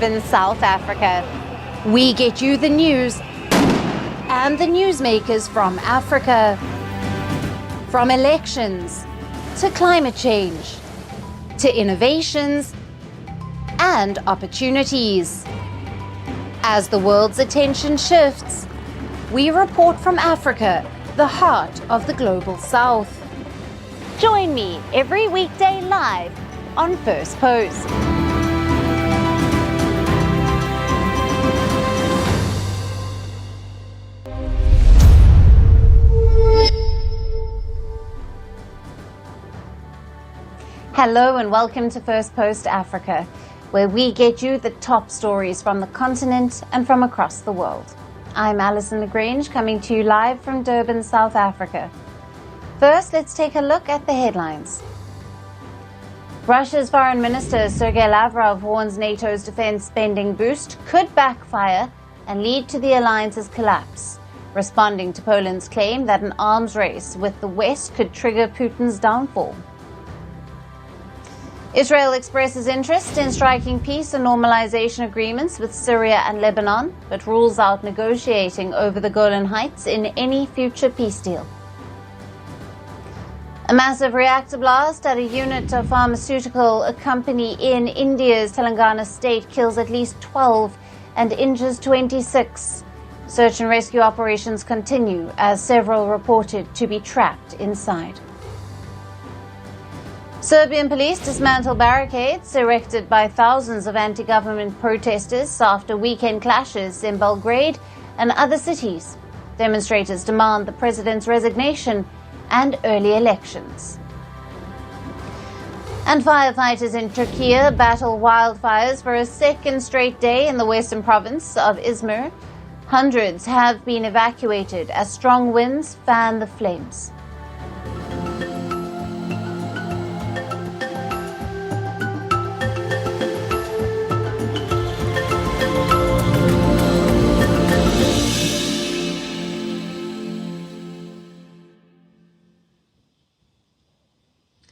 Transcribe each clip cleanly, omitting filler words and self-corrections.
In South Africa, we get you the news and the newsmakers from Africa. From elections to climate change to innovations and opportunities. As the world's attention shifts, we report from Africa, the heart of the global South. Join me every weekday live on First Post. Hello and welcome to First Post Africa, where we get you the top stories from the continent and from across the world. I'm Alison LaGrange, coming to you live from Durban, South Africa. First, let's take a look at the headlines. Russia's Foreign Minister Sergei Lavrov warns NATO's defense spending boost could backfire and lead to the alliance's collapse, responding to Poland's claim that an arms race with the West could trigger Putin's downfall. Israel expresses interest in striking peace and normalization agreements with Syria and Lebanon, but rules out negotiating over the Golan Heights in any future peace deal. A massive reactor blast at a unit of pharmaceutical company in India's Telangana state kills at least 12 and injures 26. Search and rescue operations continue as several reported to be trapped inside. Serbian police dismantle barricades erected by thousands of anti-government protesters after weekend clashes in Belgrade and other cities. Demonstrators demand the president's resignation and early elections. And firefighters in Turkey battle wildfires for a second straight day in the western province of Izmir. Hundreds have been evacuated as strong winds fan the flames.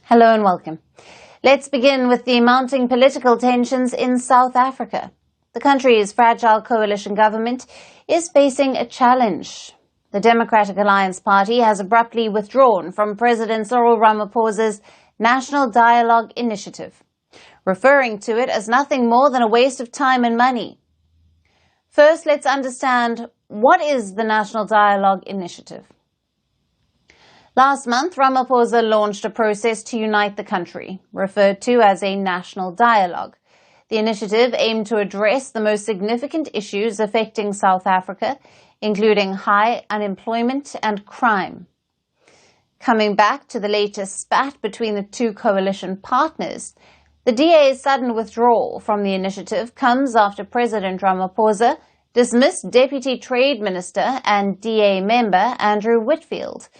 Hello and welcome. Let's begin with the mounting political tensions in South Africa. The country's fragile coalition government is facing a challenge. The Democratic Alliance Party has abruptly withdrawn from President Cyril Ramaphosa's National Dialogue Initiative, referring to it as nothing more than a waste of time and money. First, let's understand what is the National Dialogue Initiative. Last month, Ramaphosa launched a process to unite the country, referred to as a national dialogue. The initiative aimed to address the most significant issues affecting South Africa, including high unemployment and crime. Coming back to the latest spat between the two coalition partners, the DA's sudden withdrawal from the initiative comes after President Ramaphosa dismissed Deputy Trade Minister and DA member Andrew Whitfield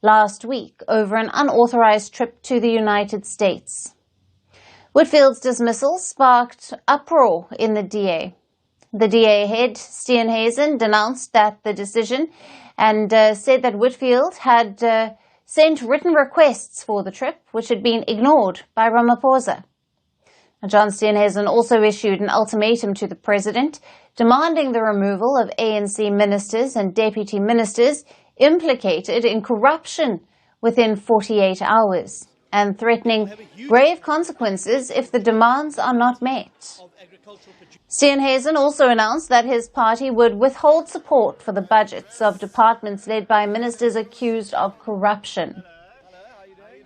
last week over an unauthorized trip to the United States. Whitfield's dismissal sparked uproar in the DA. The DA head, Steenhuisen, denounced the decision and said that Whitfield had sent written requests for the trip, which had been ignored by Ramaphosa. John Steenhuisen also issued an ultimatum to the president, demanding the removal of ANC ministers and deputy ministers implicated in corruption within 48 hours and threatening grave consequences if the demands are not met. Steenhuisen also announced that his party would withhold support for the budgets of departments led by ministers accused of corruption.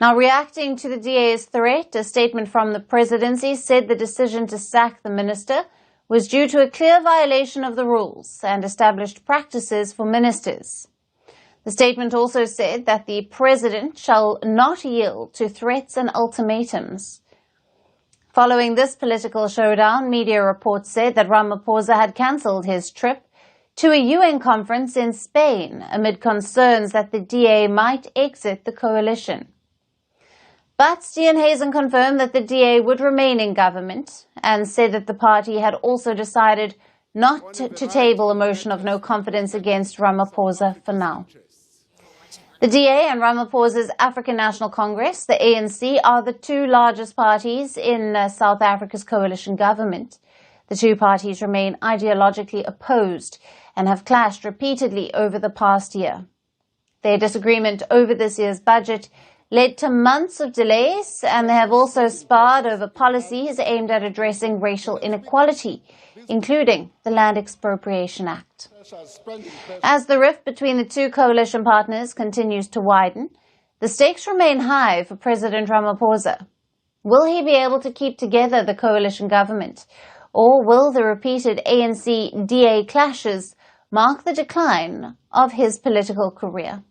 Now, reacting to the DA's threat, a statement from the Presidency said the decision to sack the minister was due to a clear violation of the rules and established practices for ministers. The statement also said that the president shall not yield to threats and ultimatums. Following this political showdown, media reports said that Ramaphosa had cancelled his trip to a UN conference in Spain amid concerns that the DA might exit the coalition. But Steenhuisen confirmed that the DA would remain in government and said that the party had also decided not to table a motion of no confidence against Ramaphosa for now. The DA and Ramaphosa's African National Congress, the ANC, are the two largest parties in South Africa's coalition government. The The two parties remain ideologically opposed and have clashed repeatedly over the past year. Their disagreement over this year's budget led to months of delays, and they have also sparred over policies aimed at addressing racial inequality, including the Land Expropriation Act. As the rift between the two coalition partners continues to widen, the stakes remain high for President Ramaphosa. Will he be able to keep together the coalition government, or will the repeated ANC-DA clashes mark the decline of his political career?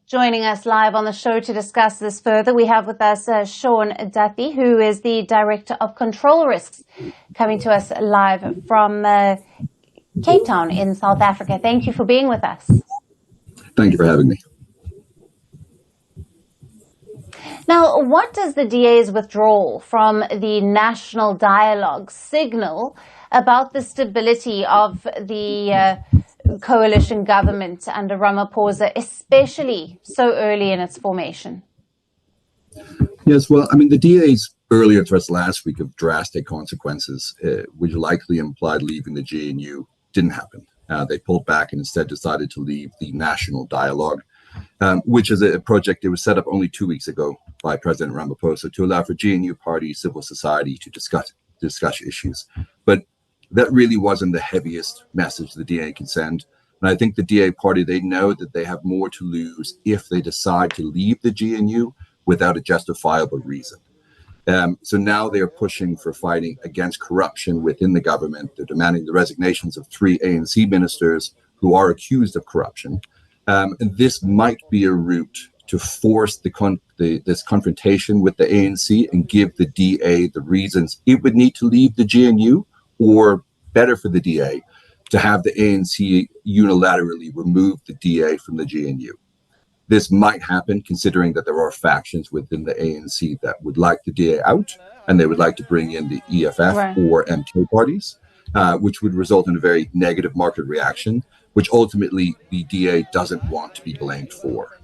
Joining us live on the show to discuss this further, we have with us Sean Duthie, who is the Director of Control Risks, coming to us live from Cape Town in South Africa. Thank you for being with us. Thank you for having me. Now, what does the DA's withdrawal from the national dialogue signal about the stability of the coalition government under Ramaphosa, especially so early in its formation? Yes, well, I mean, the DA's earlier threats last week of drastic consequences, which likely implied leaving the GNU, didn't happen. They pulled back and instead decided to leave the national dialogue, which is a project that was set up only 2 weeks ago by President Ramaphosa to allow for GNU party, civil society to discuss issues. But that really wasn't the heaviest message the DA can send. And I think the DA party, they know that they have more to lose if they decide to leave the GNU without a justifiable reason. So now they are pushing for fighting against corruption within the government. They're demanding the resignations of 3 ANC ministers who are accused of corruption. And this might be a route to force this confrontation with the ANC and give the DA the reasons it would need to leave the GNU, or better for the DA, to have the ANC unilaterally remove the DA from the GNU. This might happen considering that there are factions within the ANC that would like the DA out, and they would like to bring in the EFF or MK parties, which would result in a very negative market reaction, which ultimately the DA doesn't want to be blamed for.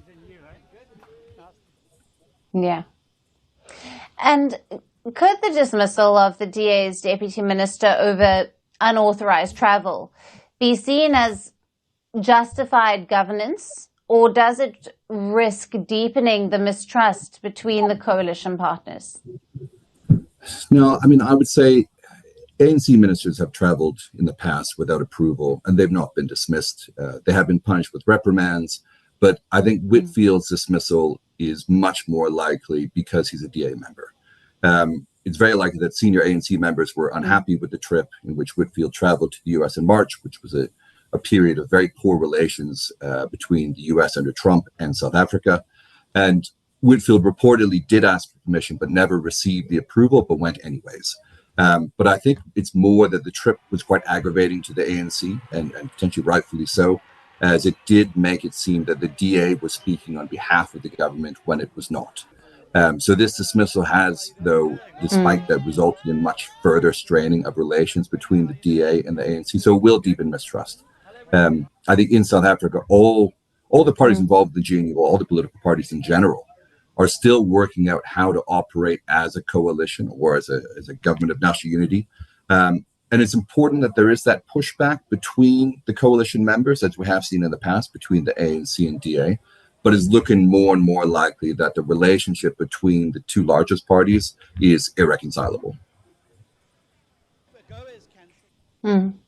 Yeah. And could the dismissal of the DA's Deputy Minister over unauthorized travel be seen as justified governance, or does it risk deepening the mistrust between the coalition partners? No, I mean, I would say ANC ministers have traveled in the past without approval, and they've not been dismissed. They have been punished with reprimands, but I think Whitfield's dismissal is much more likely because he's a DA member. It's very likely that senior ANC members were unhappy with the trip in which Whitfield traveled to the US in March, which was a period of very poor relations between the US under Trump and South Africa. And Whitfield reportedly did ask for permission, but never received the approval, but went anyways. But I think it's more that the trip was quite aggravating to the ANC, and potentially rightfully so, as it did make it seem that the DA was speaking on behalf of the government when it was not. So this dismissal has, though, despite that, resulted in much further straining of relations between the DA and the ANC. So it will deepen mistrust. I think in South Africa, all the parties involved in the GNU, all the political parties in general, are still working out how to operate as a coalition or as a government of national unity. And it's important that there is that pushback between the coalition members, as we have seen in the past, between the ANC and DA. But it's looking more and more likely that the relationship between the two largest parties is irreconcilable. And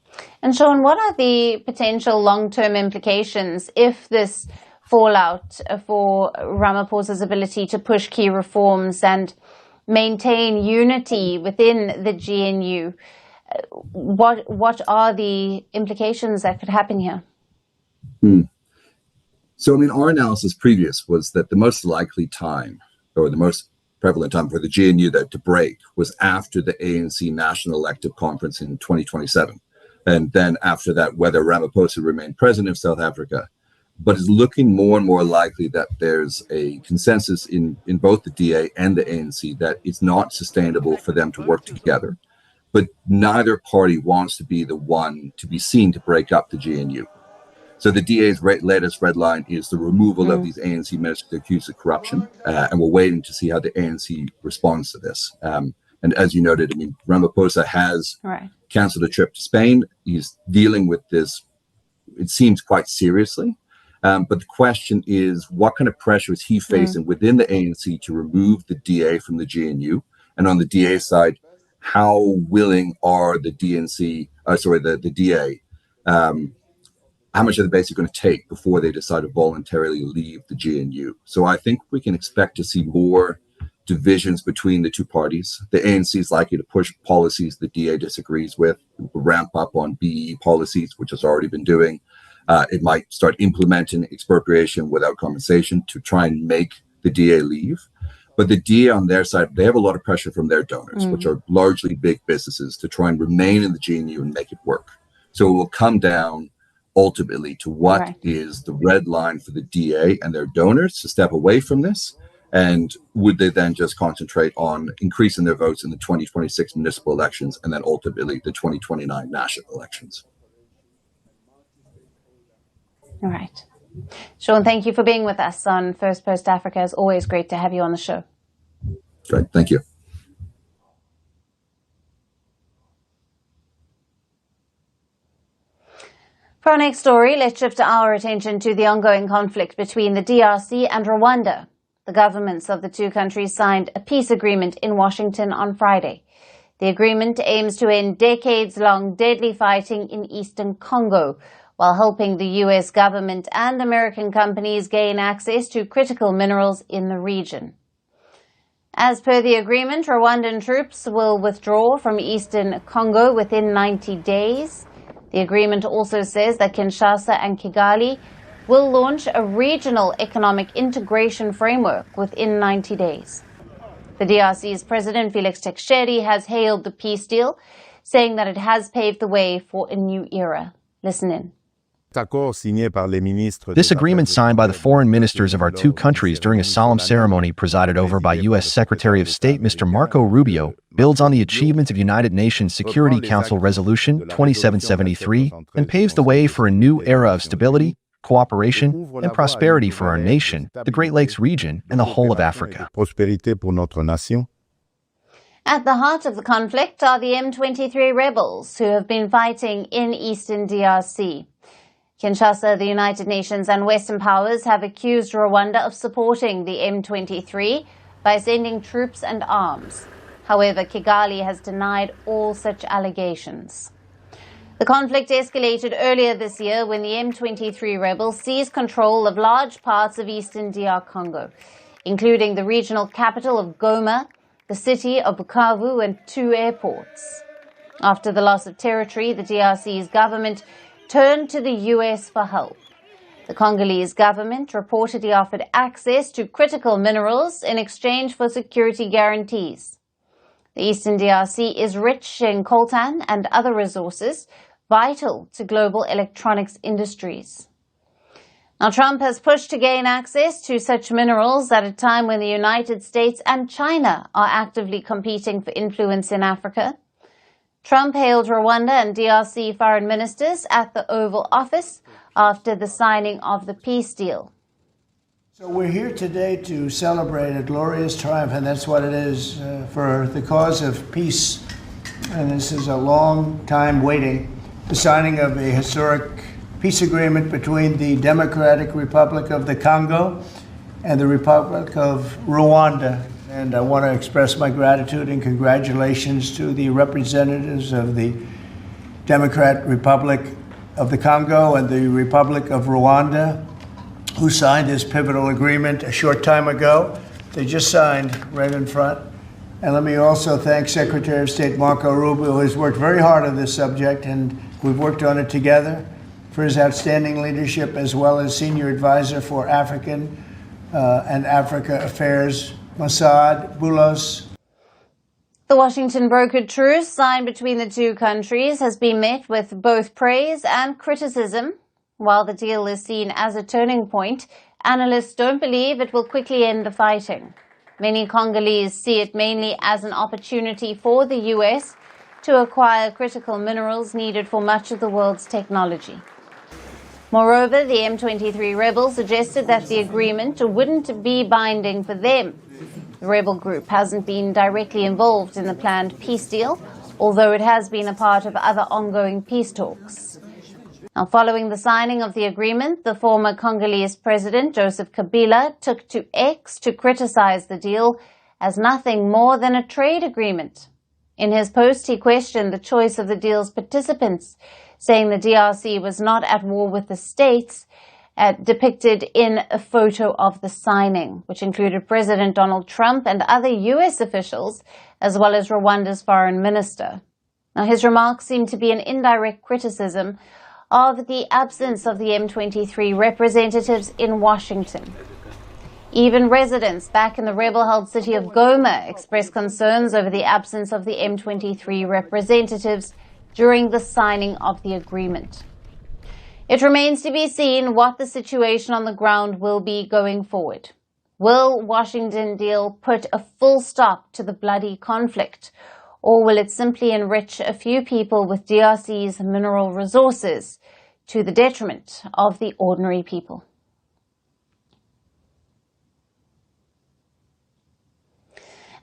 Sean, what are the potential long-term implications if this fallout for Ramaphosa's ability to push key reforms and maintain unity within the GNU? What are the implications that could happen here? So, I mean, our analysis previous was that the most likely time, or the most prevalent time for the GNU to break, was after the ANC National Elective Conference in 2027. And then after that, whether Ramaphosa remained president of South Africa. But it's looking more and more likely that there's a consensus in both the DA and the ANC that it's not sustainable for them to work together. but neither party wants to be the one to be seen to break up the GNU. So the DA's latest red line is the removal of these ANC ministers accused of corruption, and we're waiting to see how the ANC responds to this. And as you noted, I mean, Ramaphosa has cancelled a trip to Spain. He's dealing with this, it seems, quite seriously. But the question is, what kind of pressure is he facing within the ANC to remove the DA from the GNU? And on the DA side, how willing are the the DA? How much are they basically going to take before they decide to voluntarily leave the GNU? So I think we can expect to see more divisions between the two parties. The ANC is likely to push policies the DA disagrees with, ramp up on BE policies, which it's already been doing. It might start implementing expropriation without compensation to try and make the DA leave. But the DA on their side, they have a lot of pressure from their donors, which are largely big businesses, to try and remain in the GNU and make it work. So it will come down ultimately to what is the red line for the DA and their donors to step away from this. And would they then just concentrate on increasing their votes in the 2026 municipal elections and then ultimately the 2029 national elections? All right. Sean, thank you for being with us on First Post Africa. It's always great to have you on the show. Great. Thank you. For our next story, let's shift our attention to the ongoing conflict between the DRC and Rwanda. The governments of the two countries signed a peace agreement in Washington on Friday. The agreement aims to end decades-long deadly fighting in eastern Congo, while helping the U.S. government and American companies gain access to critical minerals in the region. As per the agreement, Rwandan troops will withdraw from eastern Congo within 90 days. The agreement also says that Kinshasa and Kigali will launch a regional economic integration framework within 90 days. The DRC's President Felix Tshisekedi has hailed the peace deal, saying that it has paved the way for a new era. Listen in. This agreement signed by the foreign ministers of our two countries during a solemn ceremony presided over by U.S. Secretary of State Mr. Marco Rubio builds on the achievements of United Nations Security Council Resolution 2773 and paves the way for a new era of stability, cooperation, and prosperity for our nation, the Great Lakes region, and the whole of Africa. At the heart of the conflict are the M23 rebels who have been fighting in eastern DRC. Kinshasa, the United Nations and Western powers have accused Rwanda of supporting the M23 by sending troops and arms. However, Kigali has denied all such allegations. The conflict escalated earlier this year when the M23 rebels seized control of large parts of eastern DR Congo, including the regional capital of Goma, the city of Bukavu, and 2 airports. After the loss of territory, the DRC's government turned to the U.S. for help. The Congolese government reportedly offered access to critical minerals in exchange for security guarantees. The eastern DRC is rich in coltan and other resources vital to global electronics industries. Now, Trump has pushed to gain access to such minerals at a time when the United States and China are actively competing for influence in Africa. Trump hailed Rwanda and DRC foreign ministers at the Oval Office after the signing of the peace deal. So we're here today to celebrate a glorious triumph, and that's what it is, for the cause of peace. And this is a long time waiting, the signing of a historic peace agreement between the Democratic Republic of the Congo and the Republic of Rwanda. And I want to express my gratitude and congratulations to the representatives of the Democratic Republic of the Congo and the Republic of Rwanda, who signed this pivotal agreement a short time ago. They just signed right in front. And let me also thank Secretary of State Marco Rubio, who has worked very hard on this subject, and we've worked on it together, for his outstanding leadership, as well as Senior Advisor for African and Africa Affairs, Mossad Boulos. The Washington brokered truce signed between the two countries has been met with both praise and criticism. While the deal is seen as a turning point, analysts don't believe it will quickly end the fighting. Many Congolese see it mainly as an opportunity for the U.S. to acquire critical minerals needed for much of the world's technology. Moreover, the M23 rebels suggested that the agreement wouldn't be binding for them. The rebel group hasn't been directly involved in the planned peace deal, although it has been a part of other ongoing peace talks. Now, following the signing of the agreement, the former Congolese president, Joseph Kabila, took to X to criticize the deal as nothing more than a trade agreement. In his post, he questioned the choice of the deal's participants, saying the DRC was not at war with the states, depicted in a photo of the signing, which included President Donald Trump and other U.S. officials, as well as Rwanda's foreign minister. Now, his remarks seem to be an indirect criticism of the absence of the M23 representatives in Washington. Even residents back in the rebel-held city of Goma expressed concerns over the absence of the M23 representatives during the signing of the agreement. It remains to be seen what the situation on the ground will be going forward. Will Washington deal put a full stop to the bloody conflict, or will it simply enrich a few people with DRC's mineral resources to the detriment of the ordinary people?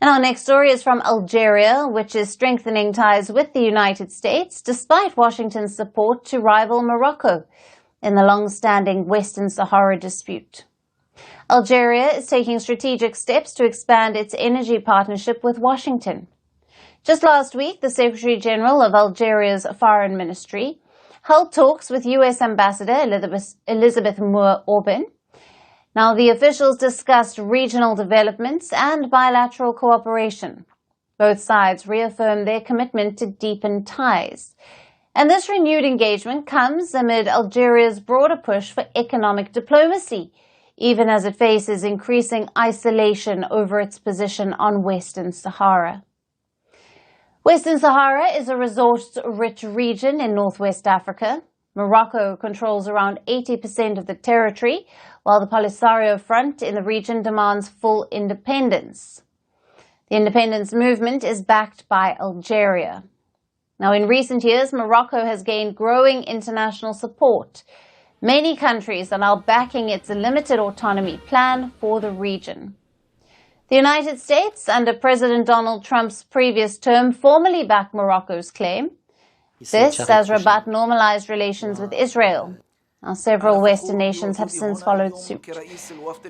And our next story is from Algeria, which is strengthening ties with the United States despite Washington's support to rival Morocco in the long-standing Western Sahara dispute. Algeria is taking strategic steps to expand its energy partnership with Washington. Just last week, the Secretary General of Algeria's Foreign Ministry held talks with U.S. Ambassador Elizabeth Moore-Aubin. Now, the officials discussed regional developments and bilateral cooperation. Both sides reaffirmed their commitment to deepen ties. And this renewed engagement comes amid Algeria's broader push for economic diplomacy, even as it faces increasing isolation over its position on Western Sahara. Western Sahara is a resource-rich region in northwest Africa. Morocco controls around 80% of the territory, while the Polisario Front in the region demands full independence. The independence movement is backed by Algeria. Now, in recent years, Morocco has gained growing international support. Many countries are now backing its limited autonomy plan for the region. The United States, under President Donald Trump's previous term, formally backed Morocco's claim. This as Rabat normalized relations with Israel. Now, several Western nations have since followed suit.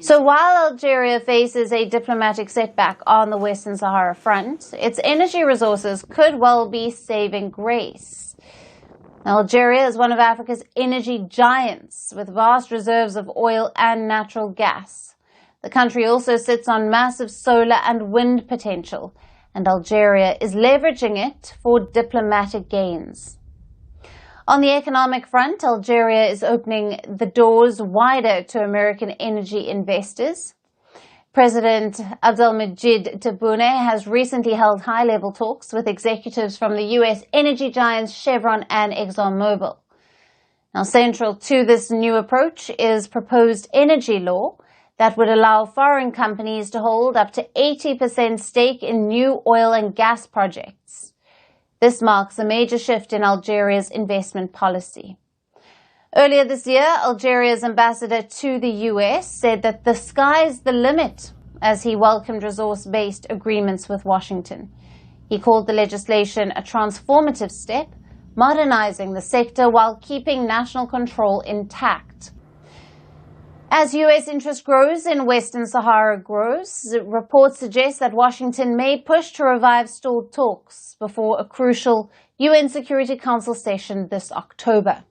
So while Algeria faces a diplomatic setback on the Western Sahara front, its energy resources could well be saving grace. Now, Algeria is one of Africa's energy giants, with vast reserves of oil and natural gas. The country also sits on massive solar and wind potential, and Algeria is leveraging it for diplomatic gains. On the economic front, Algeria is opening the doors wider to American energy investors. President Abdelmadjid Tebboune has recently held high-level talks with executives from the U.S. energy giants Chevron and ExxonMobil. Now, central to this new approach is proposed energy law that would allow foreign companies to hold up to 80% stake in new oil and gas projects. This marks a major shift in Algeria's investment policy. Earlier this year, Algeria's ambassador to the U.S. said that the sky's the limit as he welcomed resource-based agreements with Washington. He called the legislation a transformative step, modernizing the sector while keeping national control intact. As U.S. interest grows in Western Sahara reports suggest that Washington may push to revive stalled talks before a crucial UN Security Council session this October.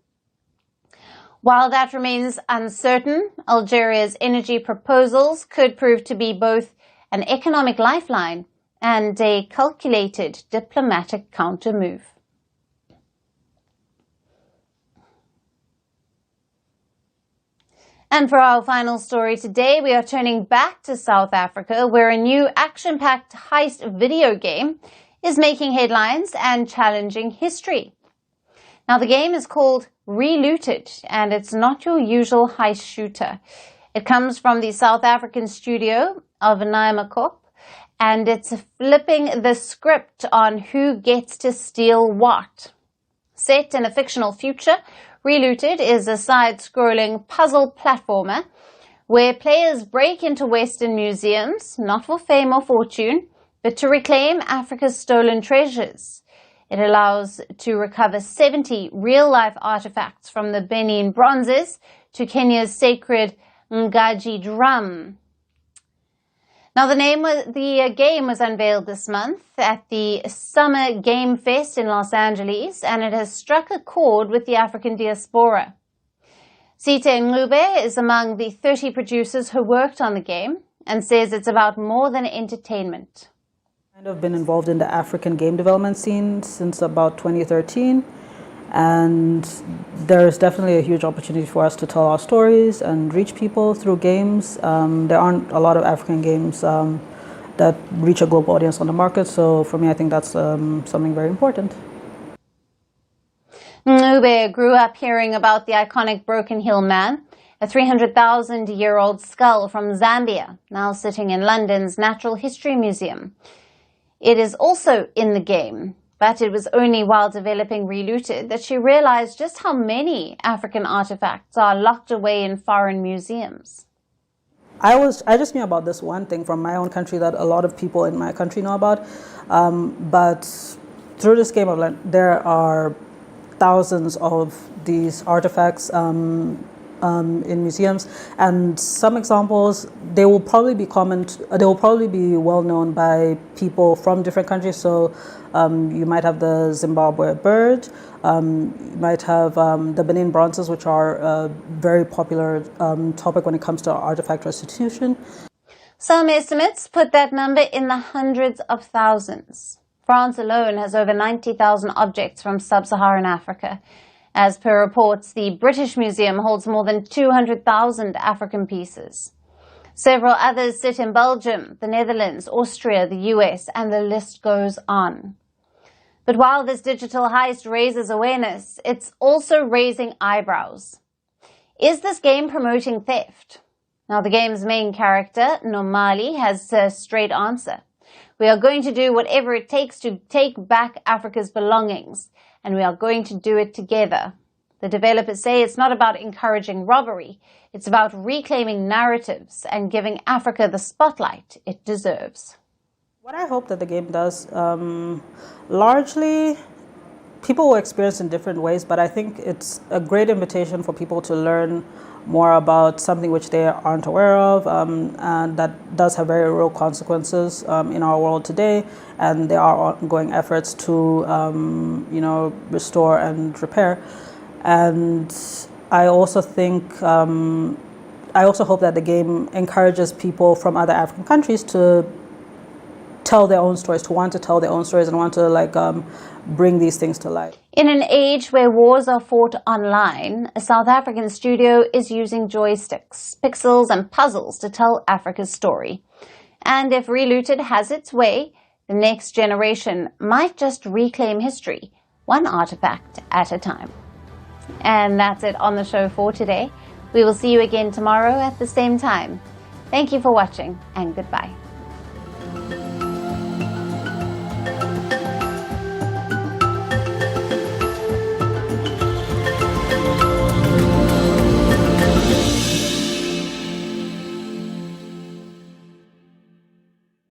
While that remains uncertain, Algeria's energy proposals could prove to be both an economic lifeline and a calculated diplomatic countermove. And for our final story today, we are turning back to South Africa, where a new action-packed heist video game is making headlines and challenging history. Now, the game is called Relooted, and it's not your usual heist shooter. It comes from the South African studio of Naimakop, and it's flipping the script on who gets to steal what. Set in a fictional future, Relooted is a side-scrolling puzzle platformer where players break into Western museums, not for fame or fortune, but to reclaim Africa's stolen treasures. It allows to recover 70 real-life artifacts from the Benin bronzes to Kenya's sacred Ngaji drum. Now, the game was unveiled this month at the Summer Game Fest in Los Angeles, and it has struck a chord with the African diaspora. Sita Ngube is among the 30 producers who worked on the game and says it's about more than entertainment. I've been involved in the African game development scene since about 2013, and there's definitely a huge opportunity for us to tell our stories and reach people through games. There aren't a lot of African games that reach a global audience on the market, so for me I think that's something very important. Ngube grew up hearing about the iconic Broken Hill Man, a 300,000-year-old skull from Zambia, now sitting in London's Natural History Museum. It is also in the game, but it was only while developing Relooted that she realized just how many African artifacts are locked away in foreign museums. I just knew about this one thing from my own country that a lot of people in my country know about, but through this game, there are thousands of these artifacts in museums, and some examples they will probably be well known by people from different countries. So you might have the Zimbabwe bird, you might have the Benin bronzes, which are a very popular topic when it comes to artifact restitution. Some estimates put that number in the hundreds of thousands. France alone has over 90,000 objects from sub-Saharan Africa. As per reports, the British Museum holds more than 200,000 African pieces. Several others sit in Belgium, the Netherlands, Austria, the US, and the list goes on. But while this digital heist raises awareness, it's also raising eyebrows. Is this game promoting theft? Now, the game's main character, Nomali, has a straight answer. We are going to do whatever it takes to take back Africa's belongings, and we are going to do it together. The developers say it's not about encouraging robbery, it's about reclaiming narratives and giving Africa the spotlight it deserves. What I hope that the game does, largely people will experience in different ways, but I think it's a great invitation for people to learn more about something which they aren't aware of, and that does have very real consequences in our world today, and there are ongoing efforts to restore and repair. And I also think I also hope that the game encourages people from other African countries to tell their own stories, to want to tell their own stories and want to bring these things to light. In an age where wars are fought online, a South African studio is using joysticks, pixels and puzzles to tell Africa's story. And if Relooted has its way, the next generation might just reclaim history, one artifact at a time. And that's it on the show for today. We will see you again tomorrow at the same time. Thank you for watching, and goodbye.